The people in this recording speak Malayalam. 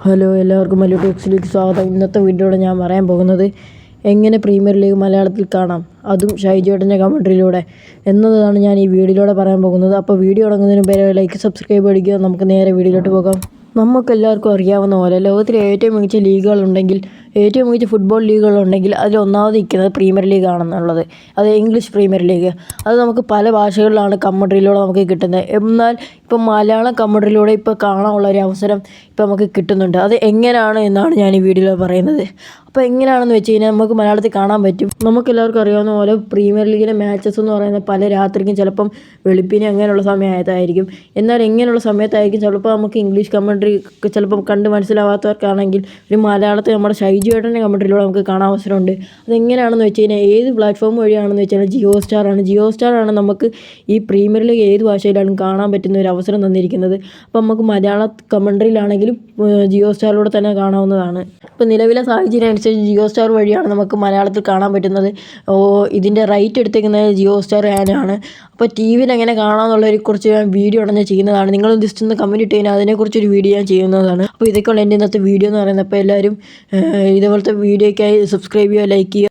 ഹലോ, എല്ലാവർക്കും മല്ലു ടിപ്സിലേക്ക് സ്വാഗതം. ഇന്നത്തെ വീഡിയോയുടെ ഞാൻ പറയാൻ പോകുന്നത് എങ്ങനെ പ്രീമിയർ ലീഗ് മലയാളത്തിൽ കാണാം, അതും ഷൈജുവേട്ടൻ്റെ കമൻട്രിയിലൂടെ എന്നതാണ് ഞാൻ ഈ വീഡിയോയിലൂടെ പറയാൻ പോകുന്നത്. അപ്പോൾ വീഡിയോ തുടങ്ങുന്നതിന് മുമ്പ് ലൈക്ക്, സബ്സ്ക്രൈബ് അടിക്കുക. നമുക്ക് നേരെ വീഡിയോയിലോട്ട് പോകാം. നമുക്കെല്ലാവർക്കും അറിയാവുന്ന പോലെ ലോകത്തിലെ ഏറ്റവും മികച്ച ലീഗുകളുണ്ടെങ്കിൽ, ഏറ്റവും മികച്ച ഫുട്ബോൾ ലീഗുകളുണ്ടെങ്കിൽ അതിൽ ഒന്നാമത് നിൽക്കുന്നത് പ്രീമിയർ ലീഗ് ആണെന്നുള്ളത്. അത് ഇംഗ്ലീഷ് പ്രീമിയർ ലീഗ്. അത് നമുക്ക് പല ഭാഷകളിലാണ് കമൻട്രിയിലൂടെ നമുക്ക് കിട്ടുന്നത്. എന്നാൽ ഇപ്പം മലയാളം കമൻട്രിയിലൂടെ ഇപ്പോൾ കാണാനുള്ള ഒരു അവസരം ഇപ്പോൾ നമുക്ക് കിട്ടുന്നുണ്ട്. അത് എങ്ങനെയാണ് എന്നാണ് ഞാൻ ഈ വീഡിയോയിൽ പറയുന്നത്. അപ്പോൾ എങ്ങനെയാണെന്ന് വെച്ച് കഴിഞ്ഞാൽ നമുക്ക് മലയാളത്തിൽ കാണാൻ പറ്റും. നമുക്കെല്ലാവർക്കും അറിയാവുന്ന പോലെ പ്രീമിയർ ലീഗിലെ മാച്ചസ് എന്ന് പറയുന്നത് പല രാത്രിക്കും ചിലപ്പം വെളുപ്പിന് അങ്ങനെയുള്ള സമയത്തായിരിക്കും. എന്നാൽ എങ്ങനെയുള്ള സമയത്തായിരിക്കും ചിലപ്പോൾ നമുക്ക് ഇംഗ്ലീഷ് കമൻട്രി ചിലപ്പം കണ്ട് മനസ്സിലാവാത്തവർക്കാണെങ്കിൽ ഒരു മലയാളത്തിൽ നമ്മുടെ ഷൈജുവേട്ടൻ്റെ കമൻട്രിയിലൂടെ നമുക്ക് കാണാൻ അവസരമുണ്ട്. അതെങ്ങനെയാണെന്ന് വെച്ച് കഴിഞ്ഞാൽ ഏത് പ്ലാറ്റ്ഫോം വഴിയാണെന്ന് വെച്ച് കഴിഞ്ഞാൽ ജിയോ സ്റ്റാറാണ് നമുക്ക് ഈ പ്രീമിയർ ലീഗ് ഏത് ഭാഷയിലാണ് കാണാൻ പറ്റുന്ന ഒരു അവസരം തന്നിരിക്കുന്നത്. അപ്പോൾ നമുക്ക് മലയാള കമൻട്രിയിലാണെങ്കിലും ജിയോ സ്റ്റാറിലൂടെ തന്നെ കാണാവുന്നതാണ്. ഇപ്പോൾ നിലവിലെ സാഹചര്യം അനുസരിച്ച് ജിയോ സ്റ്റാർ വഴിയാണ് നമുക്ക് മലയാളത്തിൽ കാണാൻ പറ്റുന്നത്. ഇതിൻ്റെ റൈറ്റ് എടുത്തേക്കുന്നത് ജിയോ സ്റ്റാർ ആണ്. അപ്പോൾ ടി വിയിൽ എങ്ങനെ കാണാമെന്നുള്ളതിനെ കുറിച്ച് ഞാൻ വീഡിയോ ഉടനെ ചെയ്യുന്നതാണ്. നിങ്ങൾ ജസ്റ്റ് ഒന്ന് കമൻറ്റ് ഇട്ട് കഴിഞ്ഞാൽ അതിനെക്കുറിച്ചൊരു വീഡിയോ ഞാൻ ചെയ്യുന്നതാണ്. അപ്പോൾ ഇതൊക്കെയുള്ള എൻ്റെ ഇന്നത്തെ വീഡിയോ എന്ന് പറയുന്നത്. അപ്പോൾ എല്ലാവരും ഇതുപോലത്തെ വീഡിയോയ്ക്കായി സബ്സ്ക്രൈബ് ചെയ്യുക, ലൈക്ക് ചെയ്യുക.